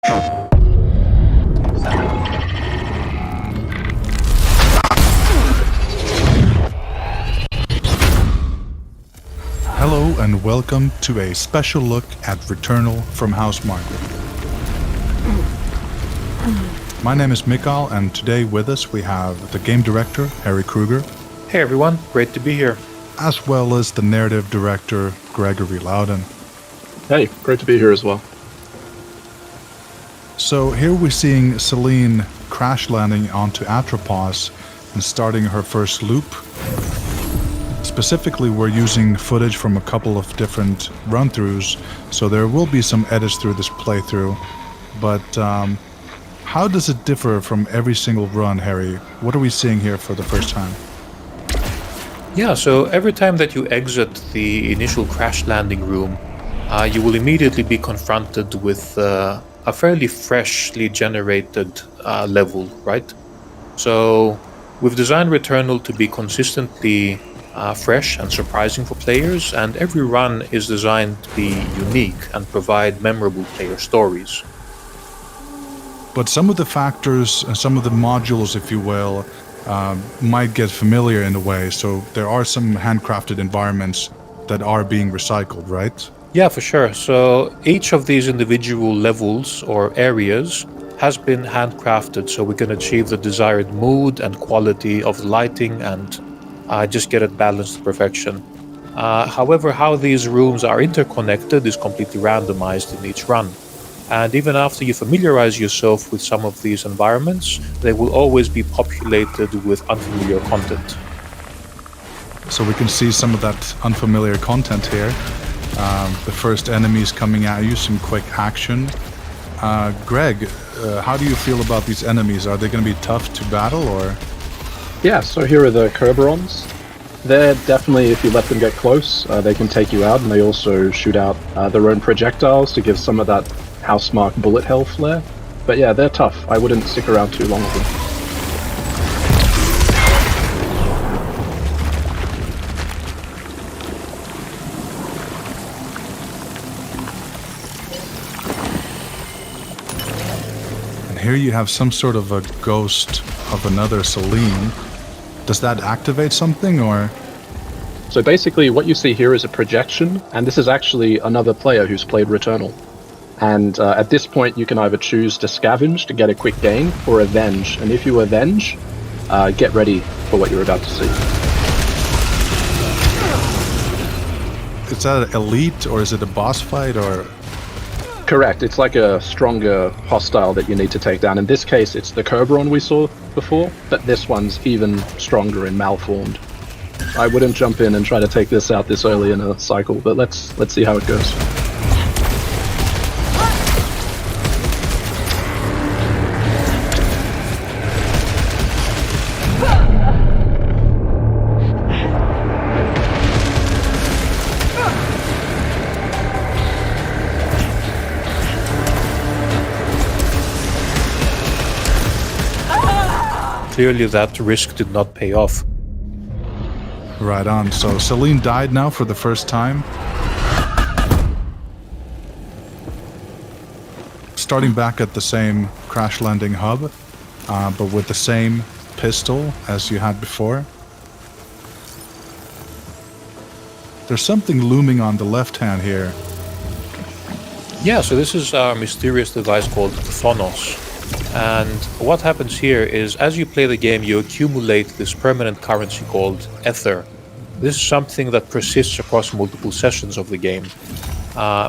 Hello and welcome to a special look at Returnal from House Margaret. My name is Mikael, and today with us we have the game director, Harry Kruger. Hey everyone, great to be here. As well as the narrative director, Gregory Loudon. Hey, great to be here as well. So here we're seeing Celine crash landing onto Atropos and starting her first loop. Specifically, we're using footage from a couple of different run-throughs, so there will be some edits through this playthrough. But how does it differ from every single run, Harry? What are we seeing here for the first time? Yeah, so every time that you exit the initial crash landing room, you will immediately be confronted with a fairly freshly generated level, right? So we've designed Returnal to be consistently fresh and surprising for players, and every run is designed to be unique and provide memorable player stories. But some of the factors, some of the modules, if you will, might get familiar in a way, so there are some handcrafted environments that are being recycled, right? Yeah, for sure. So each of these individual levels or areas has been handcrafted so we can achieve the desired mood and quality of lighting and just get it balanced to perfection. However, how these rooms are interconnected is completely randomized in each run. And even after you familiarize yourself with some of these environments, they will always be populated with unfamiliar content. So we can see some of that unfamiliar content here. The first enemies coming at you, some quick action. Greg, how do you feel about these enemies? Are they going to be tough to battle, or...? Yeah, so here are the Kerberons. They're definitely, if you let them get close, they can take you out, and they also shoot out their own projectiles to give some of that Housemark bullet hell flair. But yeah, they're tough. I wouldn't stick around too long with them. And here you have some sort of a ghost of another Celine. Does that activate something, or...? So basically what you see here is a projection, and this is actually another player who's played Returnal. And at this point you can either choose to scavenge to get a quick gain, or avenge. And if you avenge, get ready for what you're about to see. Is that elite, or is it a boss fight, or...? Correct, it's like a stronger hostile that you need to take down. In this case, it's the Kerberon we saw before, but this one's even stronger and malformed. I wouldn't jump in and try to take this out this early in a cycle, but let's see how it goes. Clearly that risk did not pay off. Right on. So Celine died now for the first time. Starting back at the same crash landing hub, but with the same pistol as you had before. There's something looming on the left hand here. Yeah, so this is our mysterious device called Phonos. And what happens here is, as you play the game, you accumulate this permanent currency called Ether. This is something that persists across multiple sessions of the game.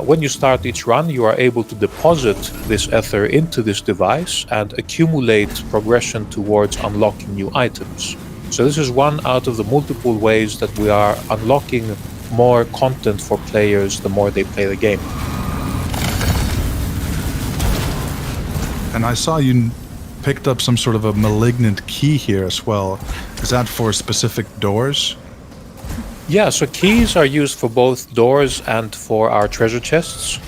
When you start each run, you are able to deposit this Ether into this device and accumulate progression towards unlocking new items. So this is one out of the multiple ways that we are unlocking more content for players the more they play the game. And I saw you picked up some sort of a malignant key here as well. Is that for specific doors? Yeah, so keys are used for both doors and for our treasure chests.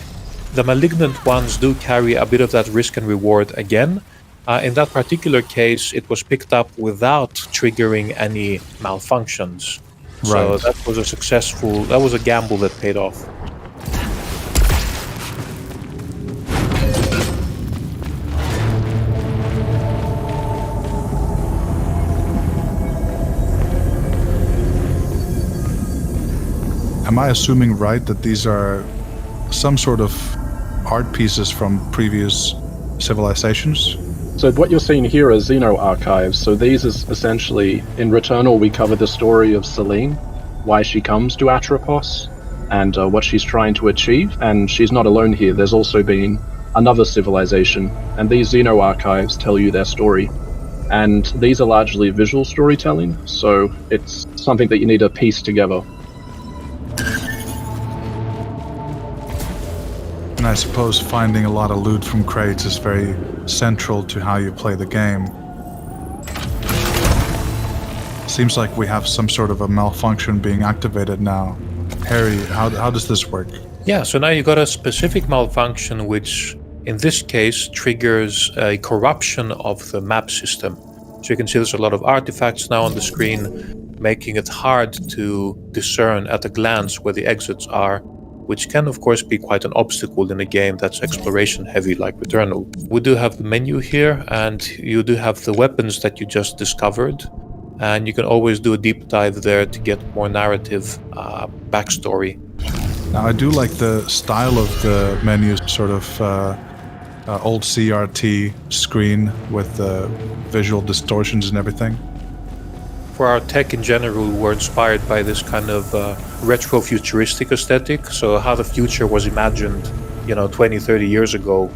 The malignant ones do carry a bit of that risk and reward again. In that particular case, it was picked up without triggering any malfunctions. So Right. that was a gamble that paid off. am I assuming right that these are some sort of art pieces from previous civilizations? So what you're seeing here are Xeno archives. So these is essentially, in Returnal, we cover the story of Selene, why she comes to Atropos, and what she's trying to achieve. And she's not alone here. There's also been another civilization, and these Xeno archives tell you their story. And these are largely visual storytelling, so it's something that you need to piece together. And I suppose finding a lot of loot from crates is very central to how you play the game. Seems like we have some sort of a malfunction being activated now. Harry, how does this work? Yeah, so now you got a specific malfunction which in this case triggers a corruption of the map system. So you can see there's a lot of artifacts now on the screen, making it hard to discern at a glance where the exits are, which can of course be quite an obstacle in a game that's exploration heavy like Returnal. We do have the menu here, and you do have the weapons that you just discovered, and you can always do a deep dive there to get more narrative backstory. Now I do like the style of the menu, sort of old CRT screen with the visual distortions and everything. For our tech in general, we're inspired by this kind of retro futuristic aesthetic. So how the future was imagined, 20, 30 years ago.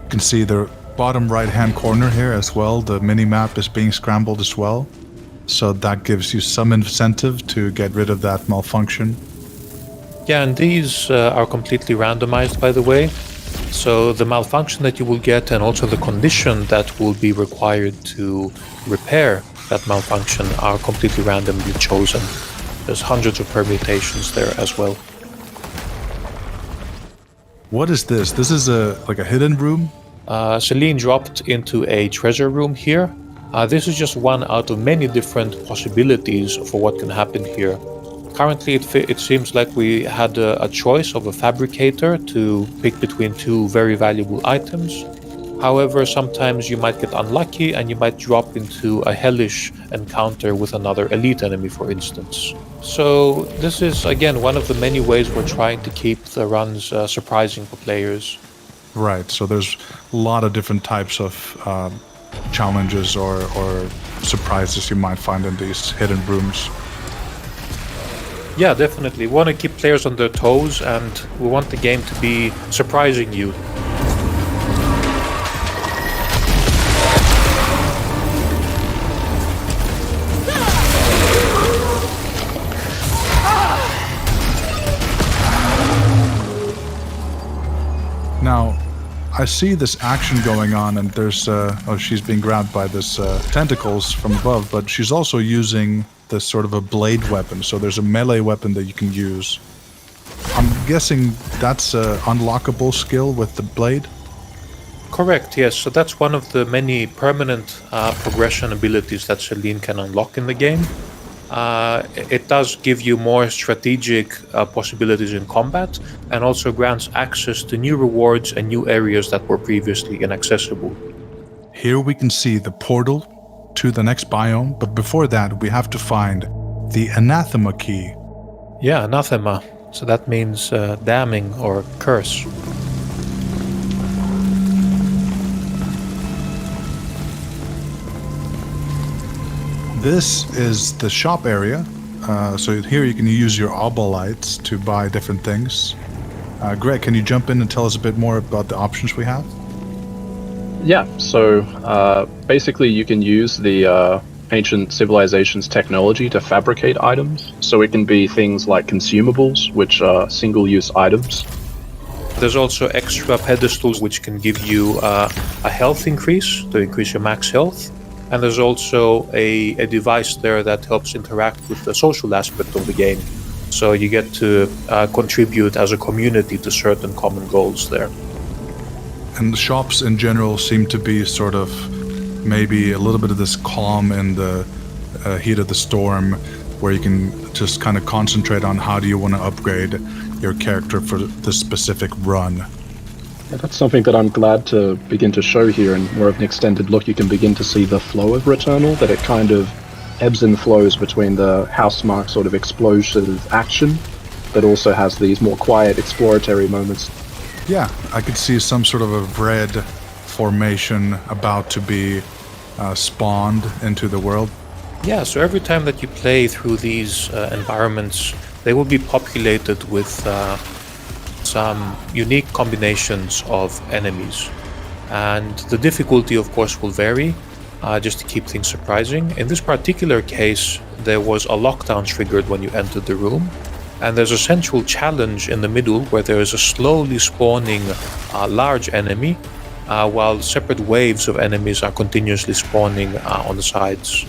You can see the bottom right hand corner here as well. The mini-map is being scrambled as well. So that gives you some incentive to get rid of that malfunction. Yeah, and these are completely randomized, by the way. So the malfunction that you will get and also the condition that will be required to repair that malfunction are completely randomly chosen. There's hundreds of permutations there as well. What is this? This is like a hidden room? Selene dropped into a treasure room here. This is just one out of many different possibilities for what can happen here. Currently, it seems like we had a choice of a fabricator to pick between two very valuable items. However, sometimes you might get unlucky and you might drop into a hellish encounter with another elite enemy, for instance. So this is, again, one of the many ways we're trying to keep the runs surprising for players. Right, so there's a lot of different types of challenges or surprises you might find in these hidden rooms. Yeah, definitely. We want to keep players on their toes, and we want the game to be surprising you. Now, I see this action going on, and there's she's being grabbed by this tentacles from above, but she's also using this sort of a blade weapon. So there's a melee weapon that you can use. I'm guessing that's an unlockable skill with the blade? Correct, yes. So that's one of the many permanent progression abilities that Selene can unlock in the game. It does give you more strategic possibilities in combat, and also grants access to new rewards and new areas that were previously inaccessible. Here we can see the portal to the next biome, but before that we have to find the anathema key. Yeah, anathema. So that means damning or curse. This is the shop area. So here you can use your obolites to buy different things. Greg, can you jump in and tell us a bit more about the options we have? Yeah, so basically you can use the ancient civilization's technology to fabricate items. So it can be things like consumables, which are single-use items. There's also extra pedestals which can give you a health increase, to increase your max health. And there's also a device there that helps interact with the social aspect of the game. So you get to contribute as a community to certain common goals there. And the shops in general seem to be sort of maybe a little bit of this calm in the heat of the storm, where you can just kind of concentrate on how do you want to upgrade your character for the specific run. Yeah, that's something that I'm glad to begin to show here in more of an extended look. You can begin to see the flow of Returnal, that it kind of ebbs and flows between the housemarque sort of explosive action but also has these more quiet exploratory moments. Yeah, I could see some sort of a red formation about to be spawned into the world. Yeah, so every time that you play through these environments, they will be populated with some unique combinations of enemies. And the difficulty, of course, will vary, just to keep things surprising. In this particular case, there was a lockdown triggered when you entered the room. And there's a central challenge in the middle where there is a slowly spawning large enemy, while separate waves of enemies are continuously spawning on the sides.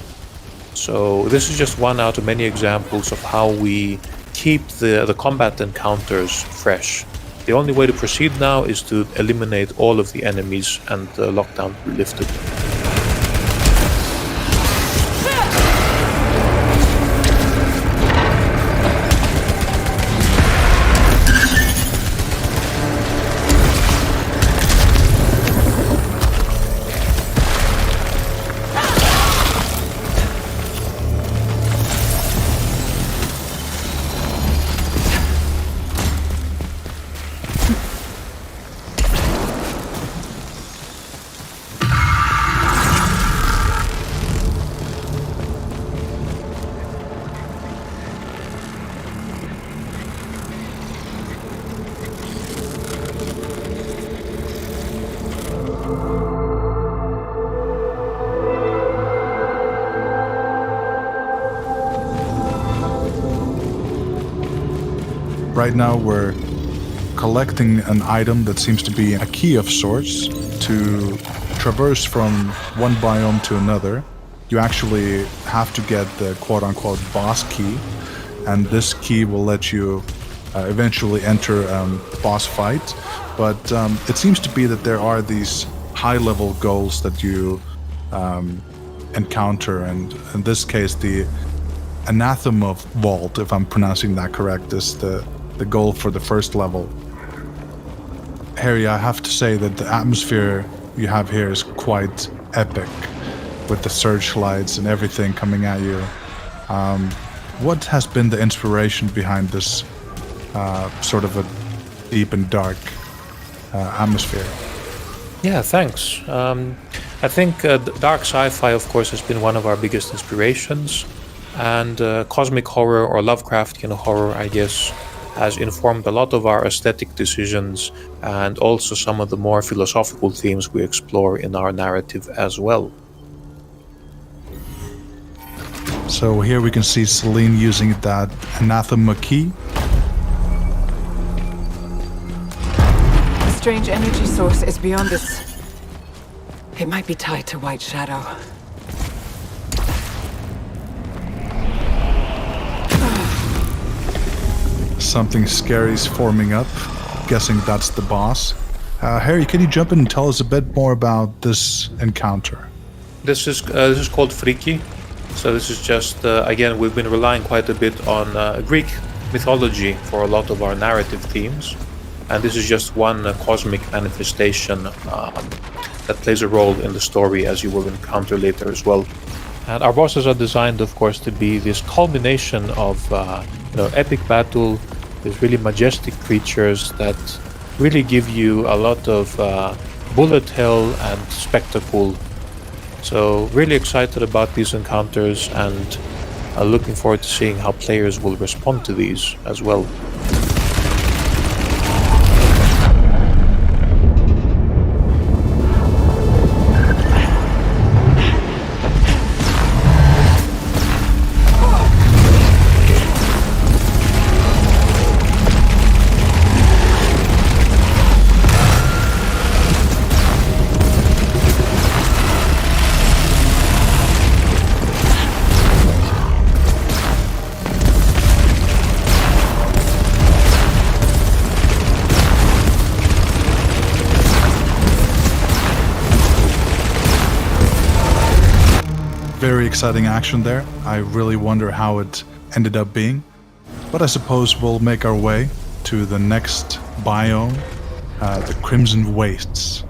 So this is just one out of many examples of how we keep the combat encounters fresh. The only way to proceed now is to eliminate all of the enemies and the lockdown be lifted. Right now we're collecting an item that seems to be a key of sorts to traverse from one biome to another. You actually have to get the quote-unquote boss key, and this key will let you eventually enter boss fight. But it seems to be that there are these high-level goals that you encounter, and in this case the Anathema Vault, if I'm pronouncing that correct, is the goal for the first level. Harry, I have to say that the atmosphere you have here is quite epic, with the searchlights and everything coming at you. What has been the inspiration behind this sort of a deep and dark atmosphere? Yeah, thanks. I think dark sci-fi, of course, has been one of our biggest inspirations, and cosmic horror or Lovecraftian horror, I guess, has informed a lot of our aesthetic decisions and also some of the more philosophical themes we explore in our narrative as well. So here we can see Celine using that Anathema key. The strange energy source is beyond this. It might be tied to White Shadow. Something scary is forming up. Guessing that's the boss. Harry, can you jump in and tell us a bit more about this encounter? This is called Freaky. So this is just, again, we've been relying quite a bit on Greek mythology for a lot of our narrative themes. And this is just one cosmic manifestation that plays a role in the story, as you will encounter later as well. And our bosses are designed, of course, to be this culmination of epic battle, these really majestic creatures that really give you a lot of bullet hell and spectacle. So really excited about these encounters and looking forward to seeing how players will respond to these as well. Very exciting action there. I really wonder how it ended up being. But I suppose we'll make our way to the next biome, the Crimson Wastes.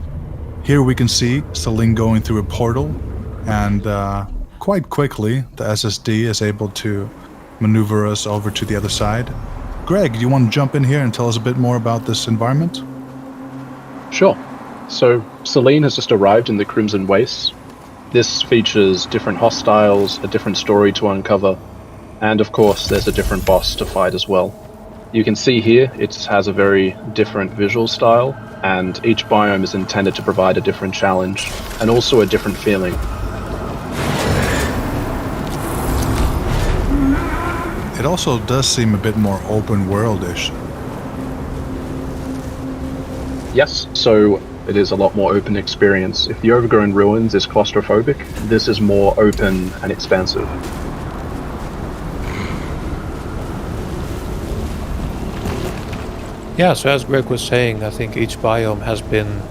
Here we can see Celine going through a portal, and quite quickly the SSD is able to maneuver us over to the other side. Greg, do you want to jump in here and tell us a bit more about this environment? Sure. So, Selene has just arrived in the Crimson Wastes. This features different hostiles, a different story to uncover, and of course there's a different boss to fight as well. You can see here it has a very different visual style, and each biome is intended to provide a different challenge, and also a different feeling. It also does seem a bit more open world-ish. Yes, so it is a lot more open experience. If the Overgrown Ruins is claustrophobic, this is more open and expansive. Yeah, so as Greg was saying, I think each biome has been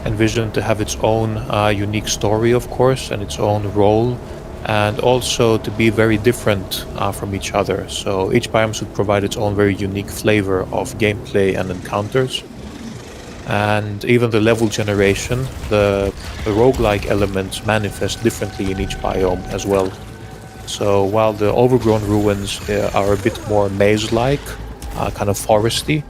envisioned to have its own unique story, of course, and its own role, and also to be very different from each other. So each biome should provide its own very unique flavor of gameplay and encounters. And even the level generation, the roguelike elements manifest differently in each biome as well. So while the Overgrown Ruins are a bit more maze-like, kind of foresty,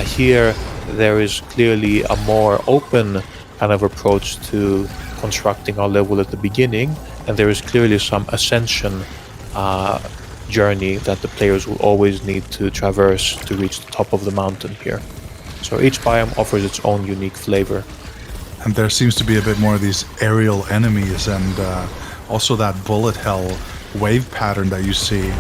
here there is clearly a more open kind of approach to constructing our level at the beginning, and there is clearly some ascension journey that the players will always need to traverse to reach the top of the mountain here. So each biome offers its own unique flavor. And there seems to be a bit more of these aerial enemies and also that bullet hell wave pattern that you see.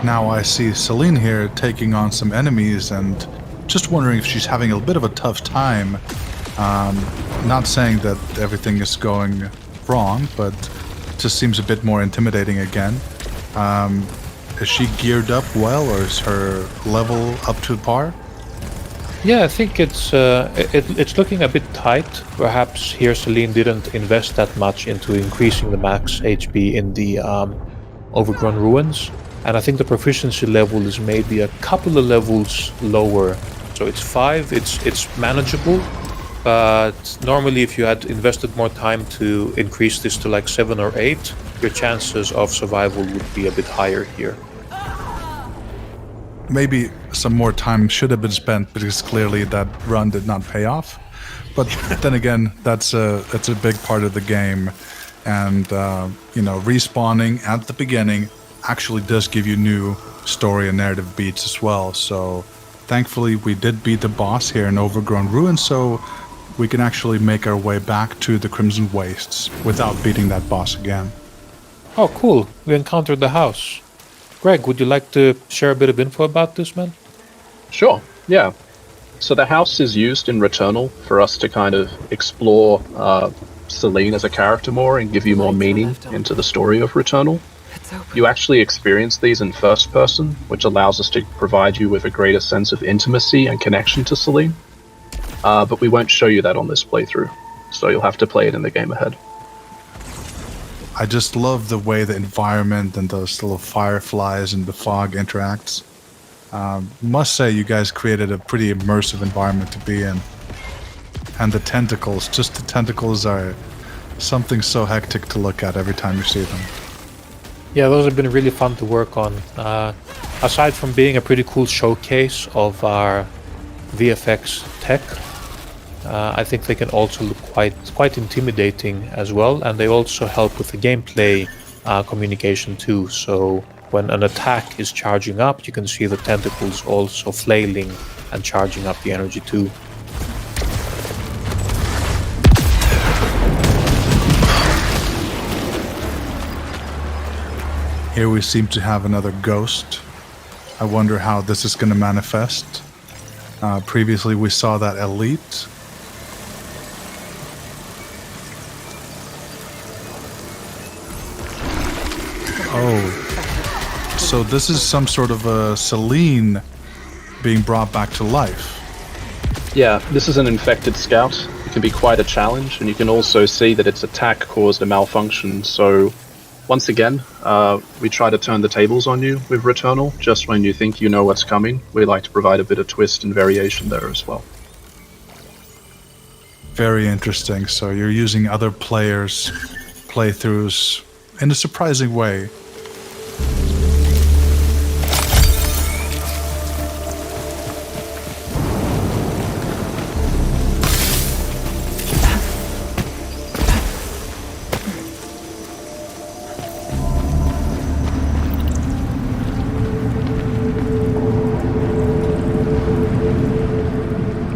Now I see Selene here taking on some enemies and just wondering if she's having a bit of a tough time. Not saying that everything is going wrong, but it just seems a bit more intimidating again. Is she geared up well, or is her level up to par? Yeah, I think it's looking a bit tight. Perhaps here Selene didn't invest that much into increasing the max HP in the Overgrown Ruins. And I think the proficiency level is maybe a couple of levels lower. So it's 5, it's manageable. But normally if you had invested more time to increase this to like 7 or 8, your chances of survival would be a bit higher here. Maybe some more time should have been spent because clearly that run did not pay off. But then again, that's a big part of the game. And, respawning at the beginning actually does give you new story and narrative beats as well. So thankfully we did beat the boss here in Overgrown Ruins, so we can actually make our way back to the Crimson Wastes without beating that boss again. Oh, cool. We encountered the house. Greg, would you like to share a bit of info about this, man? Sure, yeah. So the house is used in Returnal for us to kind of explore Selene as a character more and give you more meaning into the story of Returnal. You actually experience these in first person, which allows us to provide you with a greater sense of intimacy and connection to Selene. But we won't show you that on this playthrough, so you'll have to play it in the game ahead. I just love the way the environment and those little fireflies and the fog interacts. Must say you guys created a pretty immersive environment to be in. And the tentacles, just the tentacles are something so hectic to look at every time you see them. Yeah, those have been really fun to work on. Aside from being a pretty cool showcase of our VFX tech, I think they can also look quite intimidating as well, and they also help with the gameplay communication too. So when an attack is charging up, you can see the tentacles also flailing and charging up the energy too. Here we seem to have another ghost. I wonder how this is going to manifest. Previously, we saw that elite. Oh, so this is some sort of a Selene being brought back to life. Yeah, this is an infected scout. It can be quite a challenge, and you can also see that its attack caused a malfunction. So, once again, we try to turn the tables on you with Returnal. Just when you think you know what's coming, we like to provide a bit of twist and variation there as well. Very interesting. So you're using other players' playthroughs in a surprising way.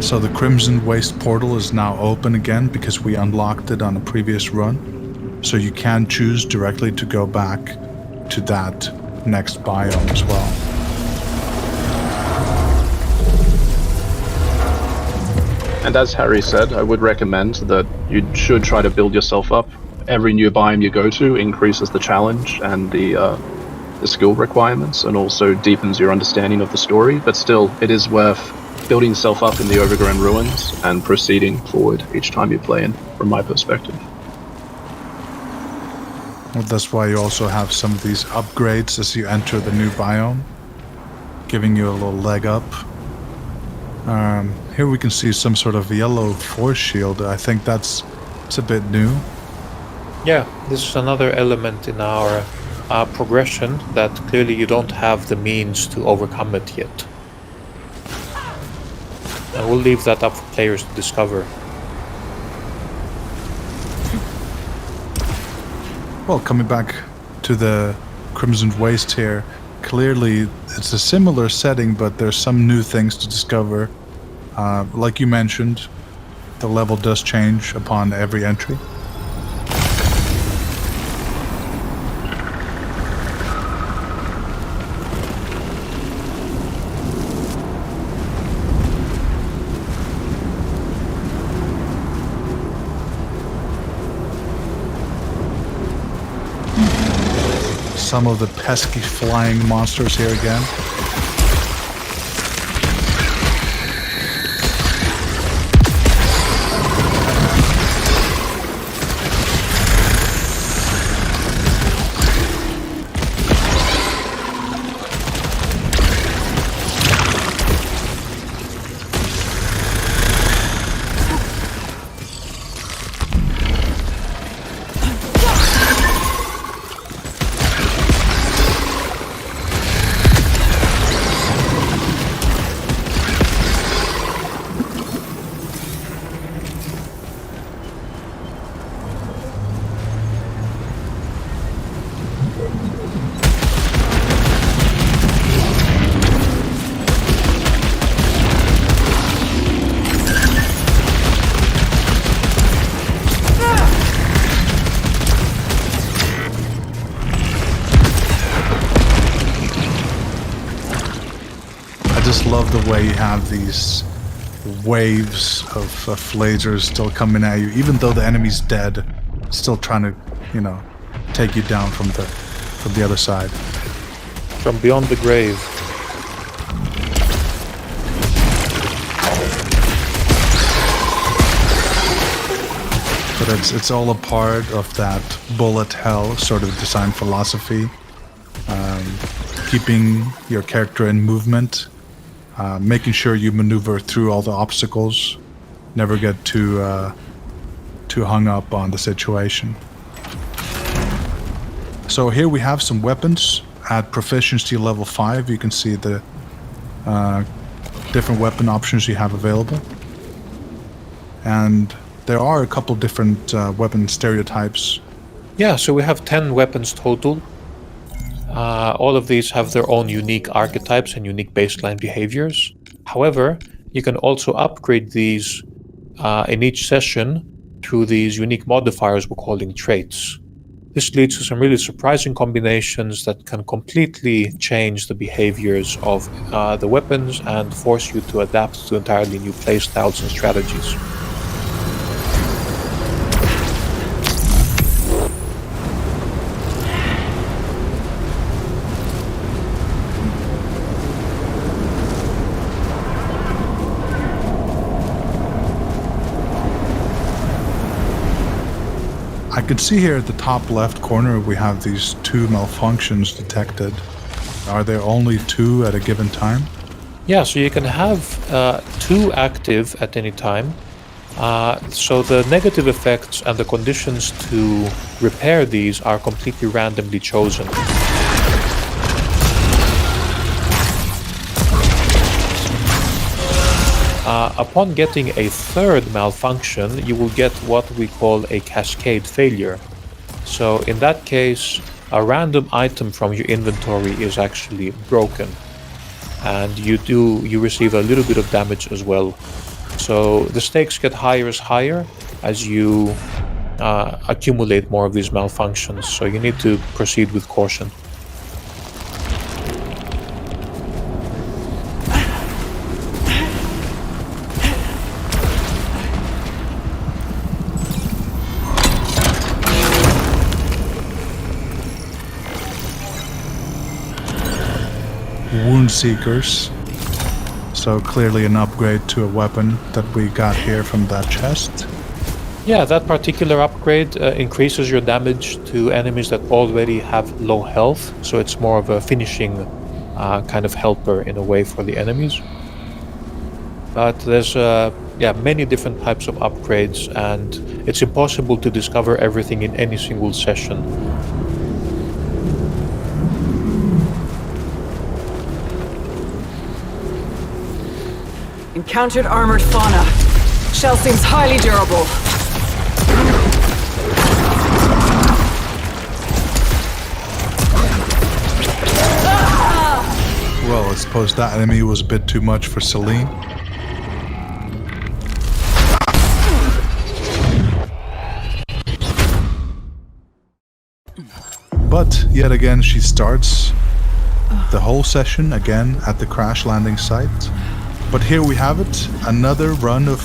So the Crimson Waste portal is now open again because we unlocked it on a previous run. So you can choose directly to go back to that next biome as well. And as Harry said, I would recommend that you should try to build yourself up. Every new biome you go to increases the challenge and the skill requirements, and also deepens your understanding of the story. But still, it is worth building yourself up in the overgrown ruins and proceeding forward each time you play in, from my perspective. Well, that's why you also have some of these upgrades as you enter the new biome, giving you a little leg up. Here we can see some sort of yellow force shield. I think it's a bit new. Yeah, this is another element in our progression that clearly you don't have the means to overcome it yet. And we'll leave that up for players to discover. Well, coming back to the Crimson Waste here, clearly it's a similar setting, but there's some new things to discover. Like you mentioned, the level does change upon every entry. Some of the pesky flying monsters here again. Love the way you have these waves of lasers still coming at you, even though the enemy's dead, still trying to, take you down from the other side. From beyond the grave. But it's all a part of that bullet hell sort of design philosophy, keeping your character in movement. Making sure you maneuver through all the obstacles, never get too hung up on the situation. So here we have some weapons at proficiency level 5. You can see the different weapon options you have available. And there are a couple different weapon stereotypes. Yeah, so we have 10 weapons total. All of these have their own unique archetypes and unique baseline behaviors. However, you can also upgrade these in each session through these unique modifiers we're calling traits. This leads to some really surprising combinations that can completely change the behaviors of the weapons and force you to adapt to entirely new playstyles and strategies. I can see here at the top left corner we have these 2 malfunctions detected. Are there only 2 at a given time? Yeah, so you can have 2 active at any time. So the negative effects and the conditions to repair these are completely randomly chosen. Upon getting a 3rd malfunction, you will get what we call a cascade failure. So in that case, a random item from your inventory is actually broken, and you receive a little bit of damage as well. So the stakes get higher as you accumulate more of these malfunctions, so you need to proceed with caution. Wound Seekers. So clearly an upgrade to a weapon that we got here from that chest. Yeah, that particular upgrade increases your damage to enemies that already have low health, so it's more of a finishing kind of helper in a way for the enemies. But there's many different types of upgrades, and it's impossible to discover everything in any single session. Encountered armored fauna. Shell seems highly durable. Well, I suppose that enemy was a bit too much for Celine. But yet again she starts the whole session again at the crash landing site. But here we have it. Another run of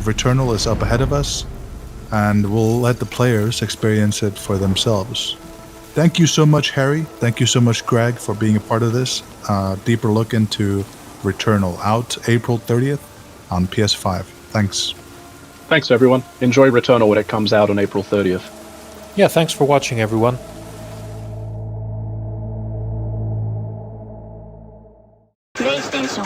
Returnal is up ahead of us, and we'll let the players experience it for themselves. Thank you so much, Harry. Thank you so much, Greg, for being a part of this. Deeper look into Returnal, out April 30th on PS5. Thanks. Thanks, everyone. Enjoy Returnal when it comes out on April 30th. Yeah, thanks for watching, everyone. PlayStation